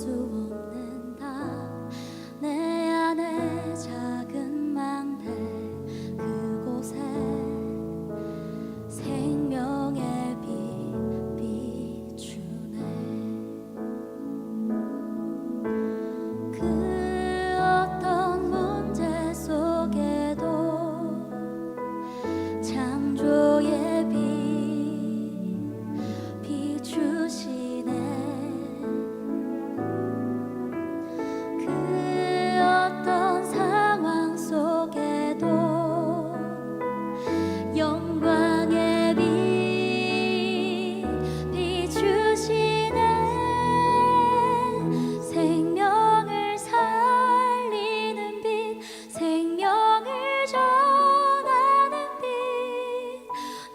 수 없는 내 안에 작은 망대 그곳에 생명의 빛 비추네. 그 어떤 문제 속에도 창조의 빛 비추시네. 그 어떤 상황 속에도 영광의 빛 비추시네. 생명을 살리는 빛, 생명을 전하는 빛.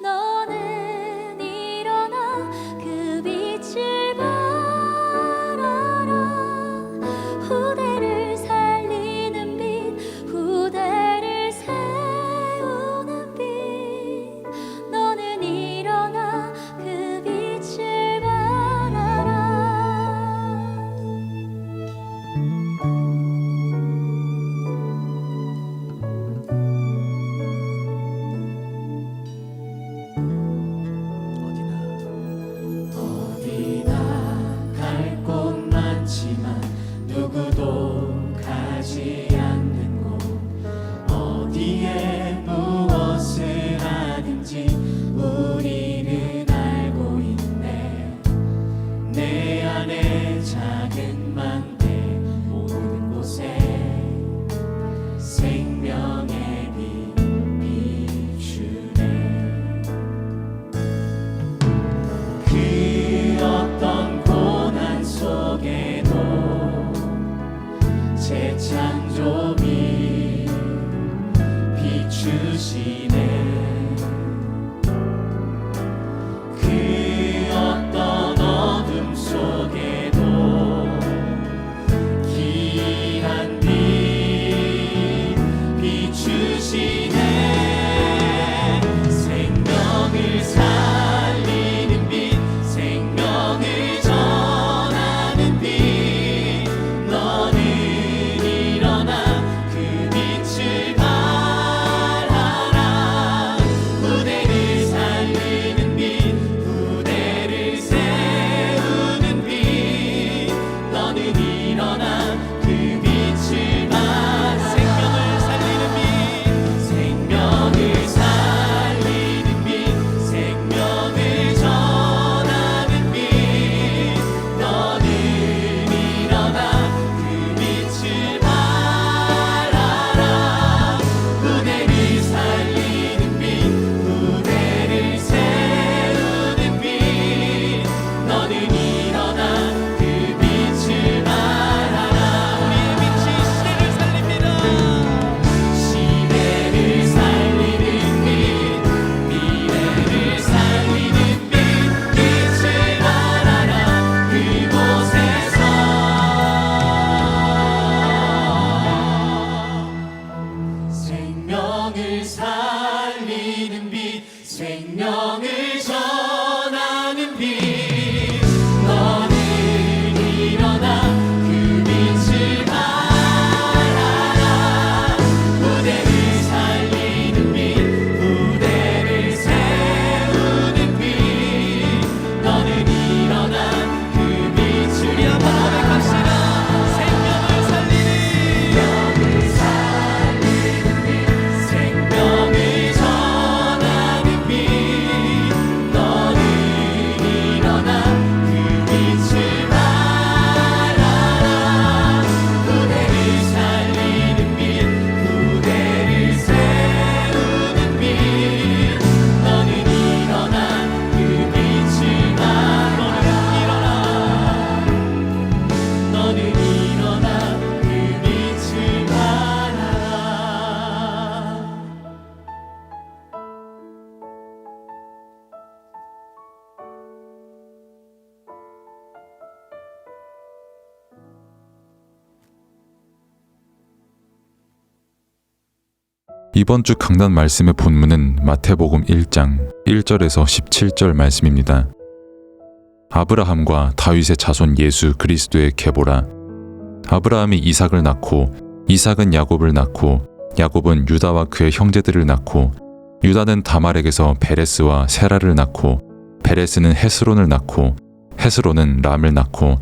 너는 일어나 그 빛을 발하라. 후대를 살리는 빛, 후대를 세우는 빛. 너는 일어나 그 빛을 발하라. 어디나 갈 곳 많지만 누구도 가지 않는 곳, 어디에 무엇을 하든지 우리는 알고 있네. 내 안에 작은 망대 모든 곳에 생명의 빛 비추네. 그 어떤 고난 속에도 재창조비 비추시네. 그 어떤 어둠 속에도 귀한 빛 비추시네. 생명을 살리는 빛, 생명을 전하는 빛. 너는 일어나 그 빛을 발하라. 후대를 살리는 빛, 후대를 세우는 빛. 너는 일어나 그 빛을 발하라. 생명을 살리는 빛, 생명을 살리는 빛, 생명을 전하는 빛. 너는 일어나 그 빛을 발하라. 후대를 살리는 빛, 후대를 세우는 빛. 너는 일어나 그 빛을 발하라. 우리의 빛이 시대를 살립니다. 시대를 살리는 빛, 미래를 살리는 빛. 빛을 발하라. 그곳에서 생명을 살리는 빛, 생명을 전하는 빛. 너는 일어나 그 빛을 발하라. 후대를 살리는 빛, 후대를 세우는 빛. 너는 일어나 그 빛을 우리 한번 고백합시다. 생명을 살리는 빛, 생명을 전하는 빛. 너는 일어나 그 빛을 발하라. 후대를 살리는 빛, 후대를 세우는 빛. 너는 일어나 그 빛을 발하라. 너는 일어나 그 빛을 발하라. 이번 주 강단 말씀의 본문은 마태복음 1장 1절에서 17절 말씀입니다. 아브라함과 다윗의 자손 예수 그리스도의 계보라. 아브라함이 이삭을 낳고 이삭은 야곱을 낳고 야곱은 유다와 그의 형제들을 낳고 유다는 다말에게서 베레스와 세라를 낳고 베레스는 헤스론을 낳고 헤스론은 람을 낳고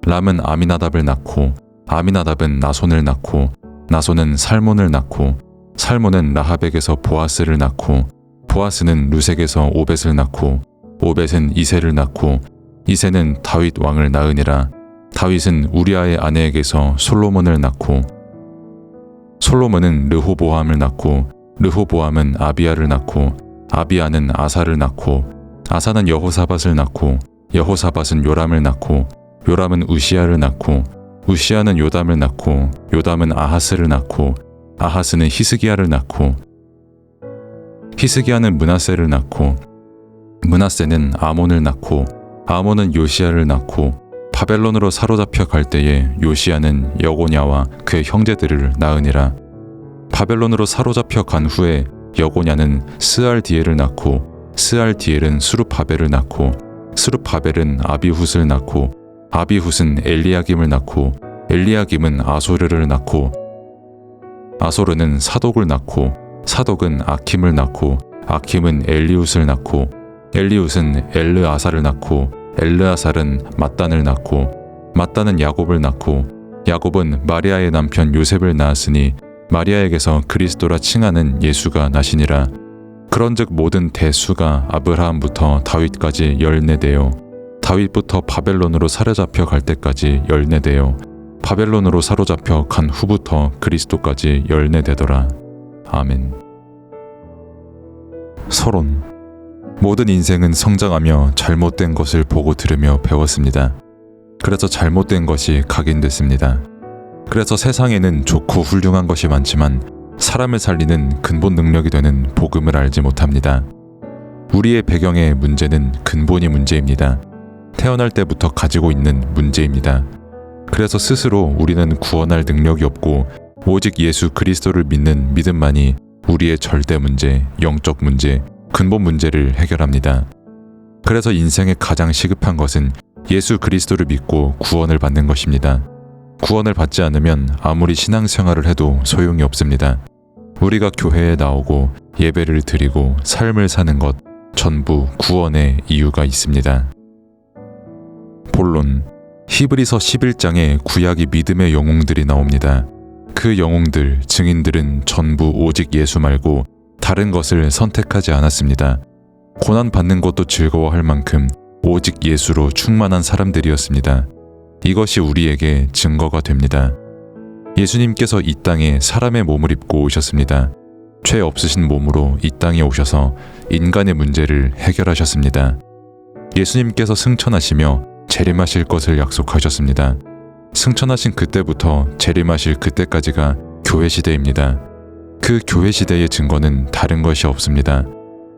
람은 아미나답을 낳고 아미나답은 나손을 낳고 나손은 살몬을 낳고 살몬은 라합에게서 보아스를 낳고 보아스는 루색에서 오벳을 낳고 오벳은 이새를 낳고 이새는 다윗 왕을 낳으니라. 다윗은 우리아의 아내에게서 솔로몬을 낳고 솔로몬은 르호보암을 낳고 르호보암은 아비야를 낳고 아비야는 아사를 낳고 아사는 여호사밧을 낳고 여호사밧은 요람을 낳고 요람은 우시야를 낳고 우시야는 요담을 낳고 요담은 아하스를 낳고 아하스는 히스기야를 낳고 히스기야는 므낫세를 낳고 므낫세는 아몬을 낳고 아몬은 요시야를 낳고 바벨론으로 사로잡혀 갈 때에 요시야는 여고냐와 그의 형제들을 낳으니라. 바벨론으로 사로잡혀 간 후에 여고냐는 스알디엘을 낳고 스알디엘은 수룹바벨을 낳고 수룹바벨은 아비훗을 낳고 아비훗은 엘리야김을 낳고 엘리야김은 아소르를 낳고 아소르는 사독을 낳고 사독은 아킴을 낳고 아킴은 엘리훗을 낳고 엘리훗은 엘르아살을 낳고 엘르아살은 mat단을 낳고 mat단은 야곱을 낳고 야곱은 마리아의 남편 요셉을 낳았으니 마리아에게서 그리스도라 칭하는 예수가 나시니라. 그런즉 모든 대수가 아브라함부터 다윗까지 14대요 다윗부터 바벨론으로 사로잡혀 갈 때까지 14대요 바벨론으로 사로잡혀 간 후부터 그리스도까지 14대더라. 아멘. 서론. 모든 인생은 성장하며 잘못된 것을 보고 들으며 배웠습니다. 그래서 잘못된 것이 각인됐습니다. 그래서 세상에는 좋고 훌륭한 것이 많지만 사람을 살리는 근본 능력이 되는 복음을 알지 못합니다. 우리의 배경의 문제는 근본이 문제입니다. 태어날 때부터 가지고 있는 문제입니다. 그래서 스스로 우리는 구원할 능력이 없고 오직 예수 그리스도를 믿는 믿음만이 우리의 절대 문제, 영적 문제, 근본 문제를 해결합니다. 그래서 인생의 가장 시급한 것은 예수 그리스도를 믿고 구원을 받는 것입니다. 구원을 받지 않으면 아무리 신앙생활을 해도 소용이 없습니다. 우리가 교회에 나오고 예배를 드리고 삶을 사는 것 전부 구원의 이유가 있습니다. 본론. 히브리서 11장에 구약의 믿음의 영웅들이 나옵니다. 그 영웅들, 증인들은 전부 오직 예수 말고 다른 것을 선택하지 않았습니다. 고난받는 것도 즐거워할 만큼 오직 예수로 충만한 사람들이었습니다. 이것이 우리에게 증거가 됩니다. 예수님께서 이 땅에 사람의 몸을 입고 오셨습니다. 죄 없으신 몸으로 이 땅에 오셔서 인간의 문제를 해결하셨습니다. 예수님께서 승천하시며 재림하실 것을 약속하셨습니다. 승천하신 그때부터 재림하실 그때까지가 교회 시대입니다. 그 교회 시대의 증거는 다른 것이 없습니다.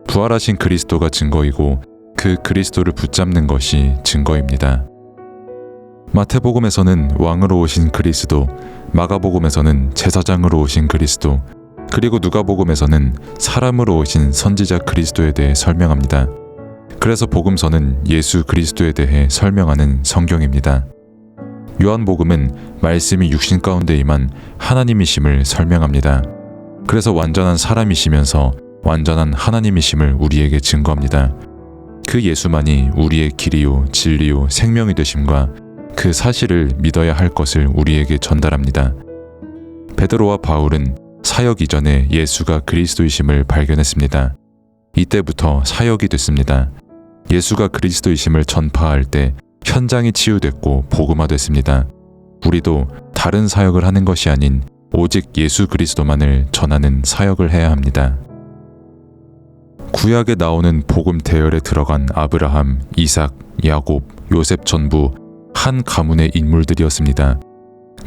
부활하신 그리스도가 증거이고 그 그리스도를 붙잡는 것이 증거입니다. 마태복음에서는 왕으로 오신 그리스도, 마가복음에서는 제사장으로 오신 그리스도, 그리고 누가복음에서는 사람으로 오신 선지자 그리스도에 대해 설명합니다. 그래서 복음서는 예수 그리스도에 대해 설명하는 성경입니다. 요한복음은 말씀이 육신 가운데 임한 하나님이심을 설명합니다. 그래서 완전한 사람이시면서 완전한 하나님이심을 우리에게 증거합니다. 그 예수만이 우리의 길이요 진리요 생명이 되심과 그 사실을 믿어야 할 것을 우리에게 전달합니다. 베드로와 바울은 사역 이전에 예수가 그리스도이심을 발견했습니다. 이때부터 사역이 됐습니다. 예수가 그리스도이심을 전파할 때 현장이 치유됐고 복음화됐습니다. 우리도 다른 사역을 하는 것이 아닌 오직 예수 그리스도만을 전하는 사역을 해야 합니다. 구약에 나오는 복음 대열에 들어간 아브라함, 이삭, 야곱, 요셉 전부 한 가문의 인물들이었습니다.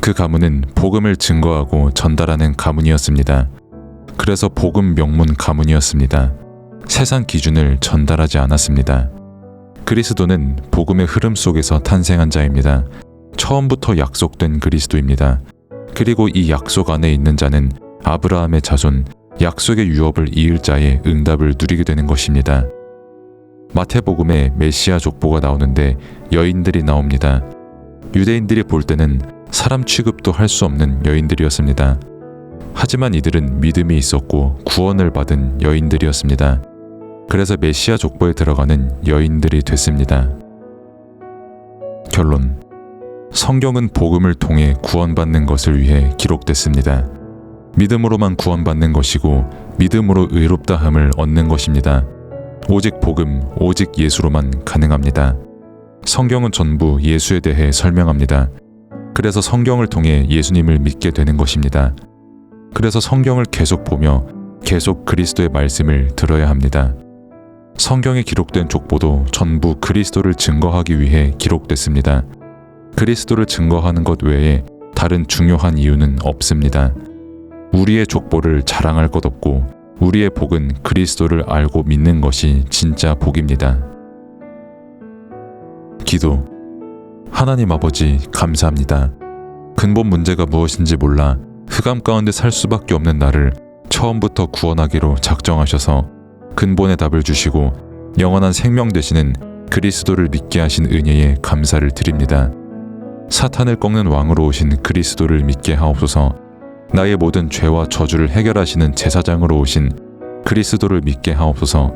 그 가문은 복음을 증거하고 전달하는 가문이었습니다. 그래서 복음 명문 가문이었습니다. 세상 기준을 전달하지 않았습니다. 그리스도는 복음의 흐름 속에서 탄생한 자입니다. 처음부터 약속된 그리스도입니다. 그리고 이 약속 안에 있는 자는 아브라함의 자손, 약속의 유업을 이을 자의 응답을 누리게 되는 것입니다. 마태복음에 메시아 족보가 나오는데 여인들이 나옵니다. 유대인들이 볼 때는 사람 취급도 할 수 없는 여인들이었습니다. 하지만 이들은 믿음이 있었고 구원을 받은 여인들이었습니다. 그래서 메시아 족보에 들어가는 여인들이 됐습니다. 결론. 성경은 복음을 통해 구원받는 것을 위해 기록됐습니다. 믿음으로만 구원받는 것이고 믿음으로 의롭다함을 얻는 것입니다. 오직 복음, 오직 예수로만 가능합니다. 성경은 전부 예수에 대해 설명합니다. 그래서 성경을 통해 예수님을 믿게 되는 것입니다. 그래서 성경을 계속 보며 계속 그리스도의 말씀을 들어야 합니다. 성경에 기록된 족보도 전부 그리스도를 증거하기 위해 기록됐습니다. 그리스도를 증거하는 것 외에 다른 중요한 이유는 없습니다. 우리의 족보를 자랑할 것 없고 우리의 복은 그리스도를 알고 믿는 것이 진짜 복입니다. 기도. 하나님 아버지, 감사합니다. 근본 문제가 무엇인지 몰라 흑암 가운데 살 수밖에 없는 나를 처음부터 구원하기로 작정하셔서 근본의 답을 주시고 영원한 생명 되시는 그리스도를 믿게 하신 은혜에 감사를 드립니다. 사탄을 꺾는 왕으로 오신 그리스도를 믿게 하옵소서. 나의 모든 죄와 저주를 해결하시는 제사장으로 오신 그리스도를 믿게 하옵소서.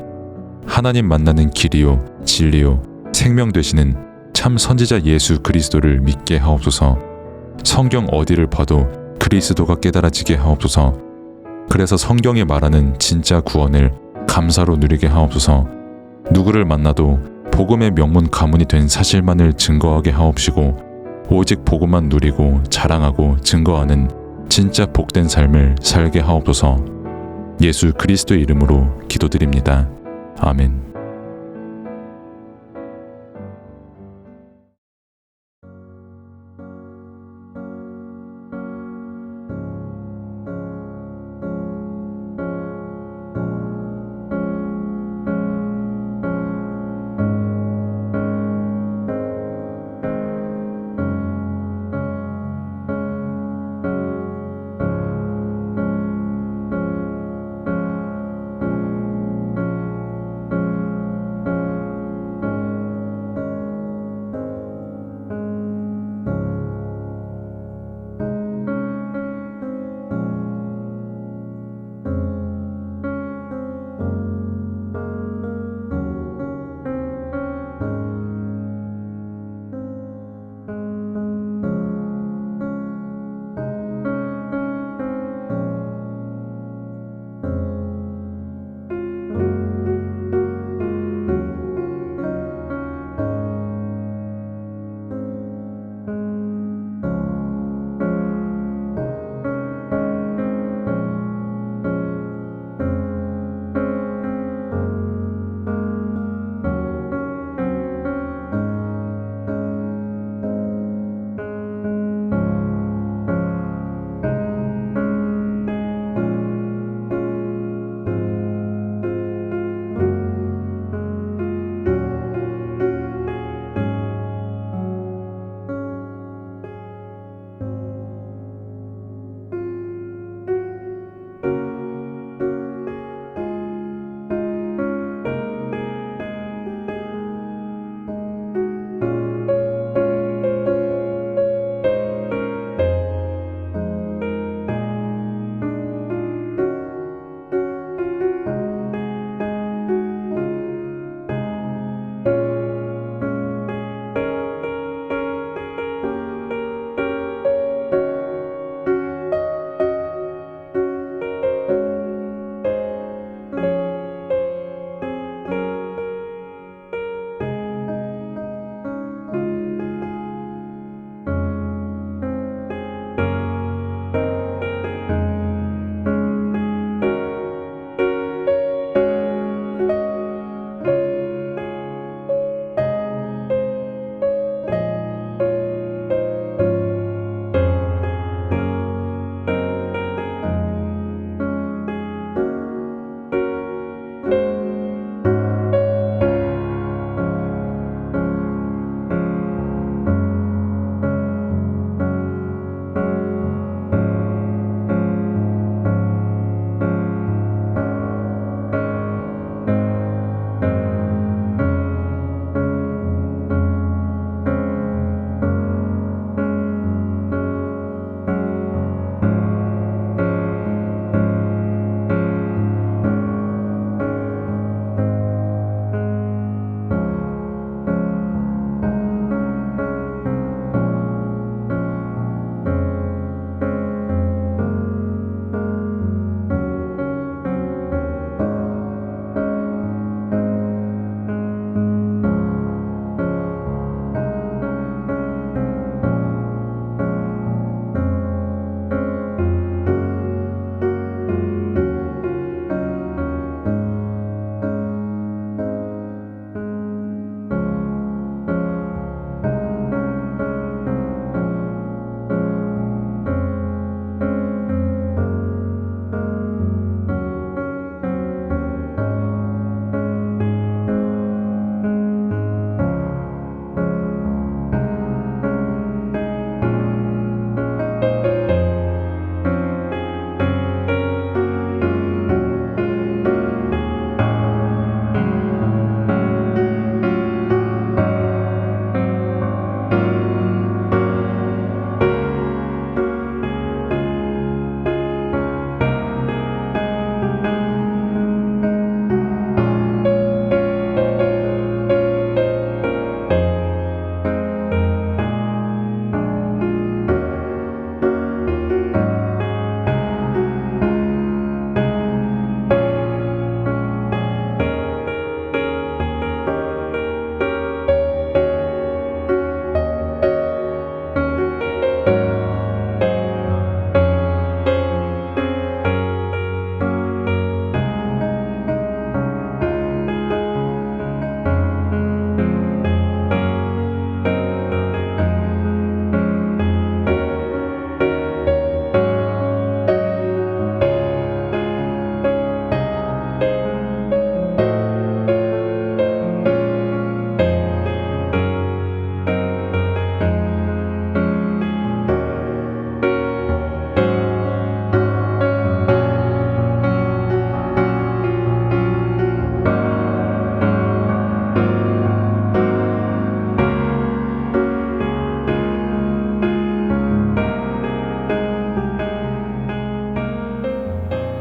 하나님 만나는 길이요 진리요 생명 되시는 참 선지자 예수 그리스도를 믿게 하옵소서. 성경 어디를 봐도 그리스도가 깨달아지게 하옵소서. 그래서 성경이 말하는 진짜 구원을 감사로 누리게 하옵소서. 누구를 만나도 복음의 명문 가문이 된 사실만을 증거하게 하옵시고 오직 복음만 누리고 자랑하고 증거하는 진짜 복된 삶을 살게 하옵소서. 예수 그리스도의 이름으로 기도드립니다. 아멘.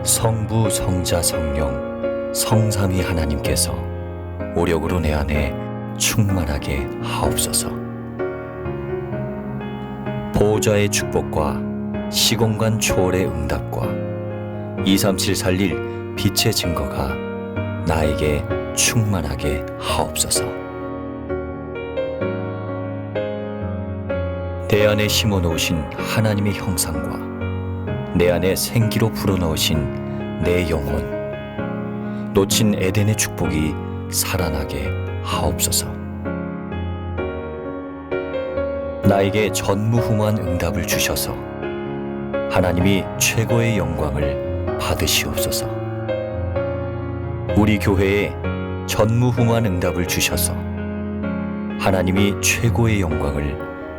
성부, 성자, 성령, 성삼위 하나님께서 오력으로 내 안에 충만하게 하옵소서. 보호자의 축복과 시공간 초월의 응답과 237 살릴 빛의 증거가 나에게 충만하게 하옵소서. 내 안에 심어놓으신 하나님의 형상과 내 안에 생기로 불어넣으신 내 영혼, 놓친 에덴의 축복이 살아나게 하옵소서. 나에게 전무후무한 응답을 주셔서 하나님이 최고의 영광을 받으시옵소서. 우리 교회에 전무후무한 응답을 주셔서 하나님이 최고의 영광을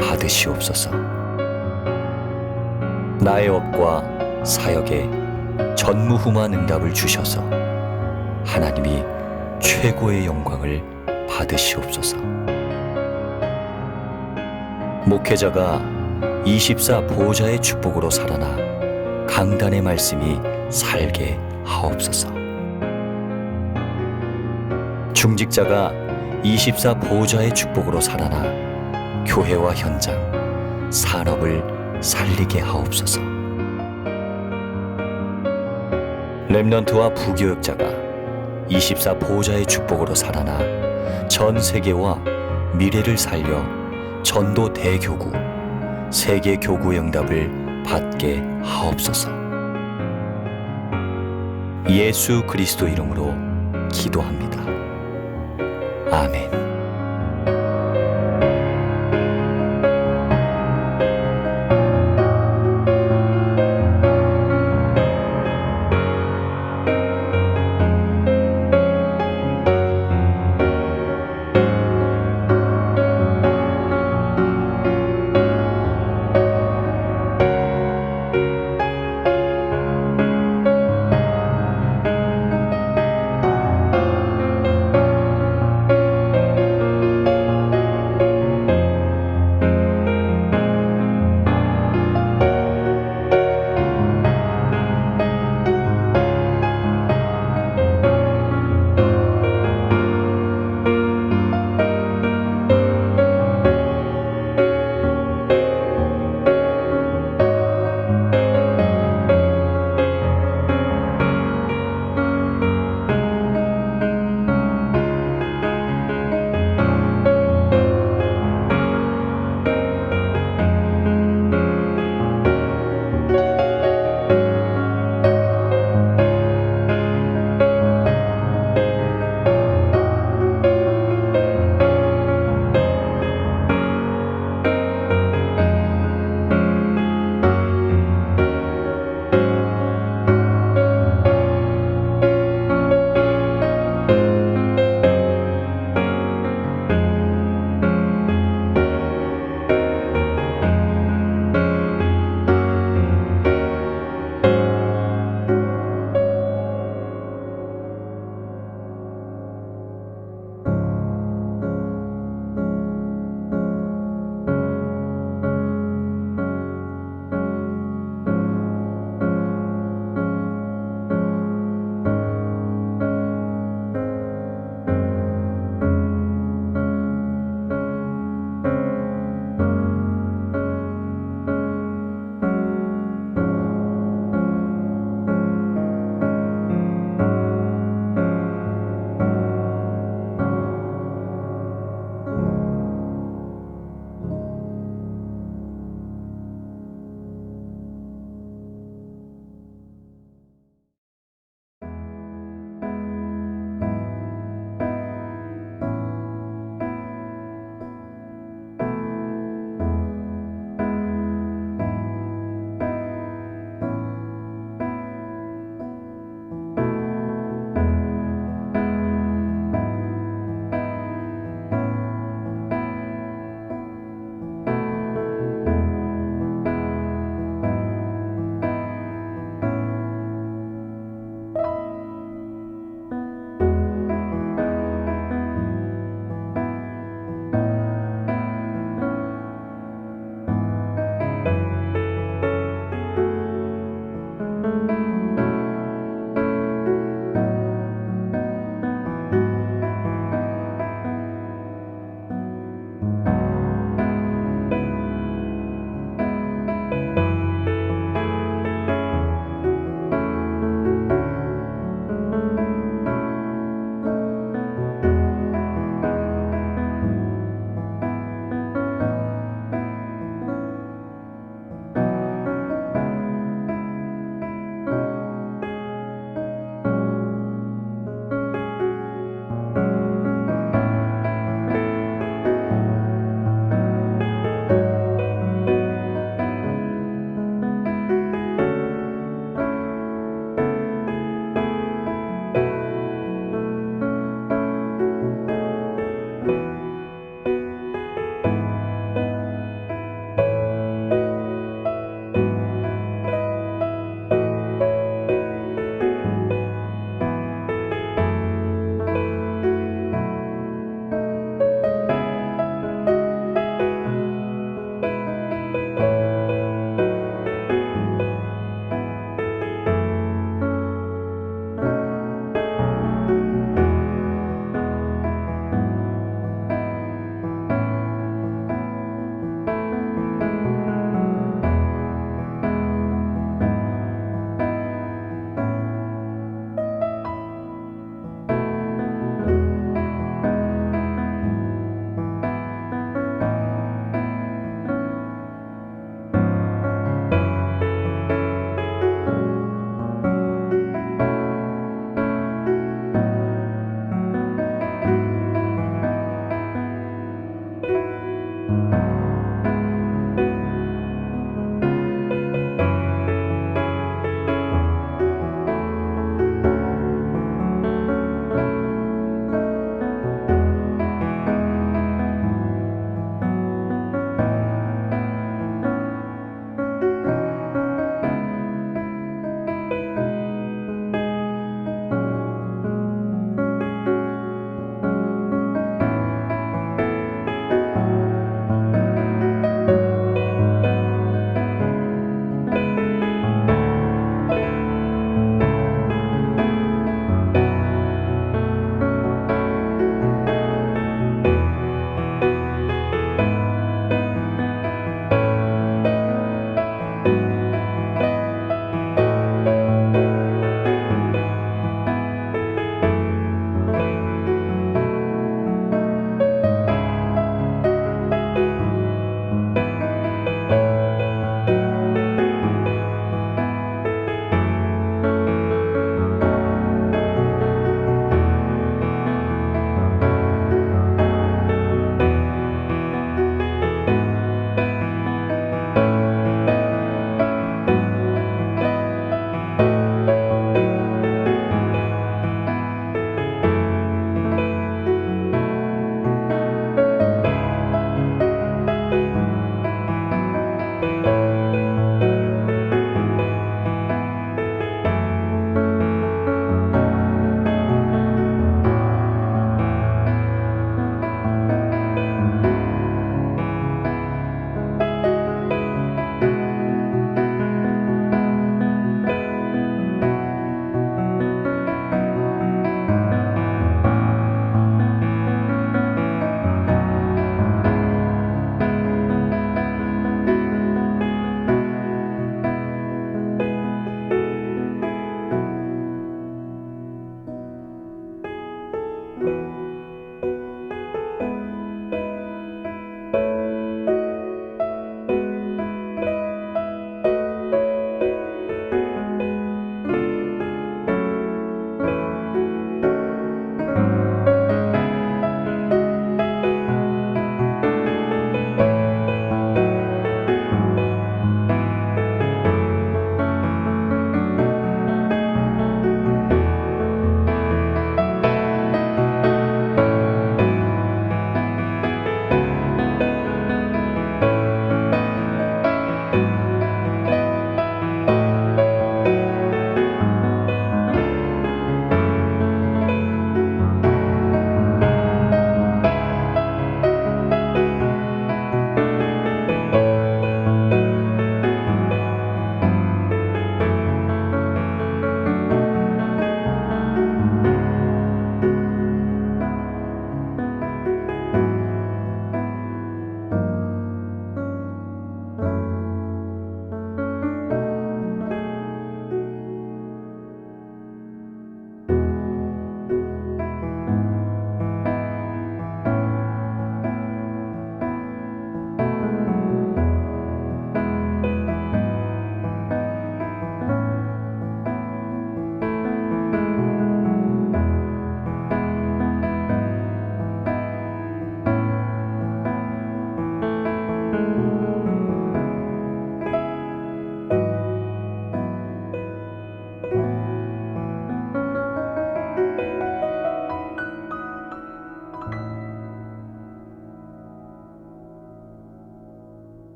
받으시옵소서. 나의 업과 사역에 전무후무한 응답을 주셔서 하나님이 최고의 영광을 받으시옵소서. 목회자가 24 보호자의 축복으로 살아나 강단의 말씀이 살게 하옵소서. 중직자가 24 보호자의 축복으로 살아나 교회와 현장, 산업을 살리게 하옵소서. 렘넌트와 부교역자가 24 보호자의 축복으로 살아나 전 세계와 미래를 살려 전도 대교구, 세계 교구 응답을 받게 하옵소서. 예수 그리스도 이름으로 기도합니다. 아멘.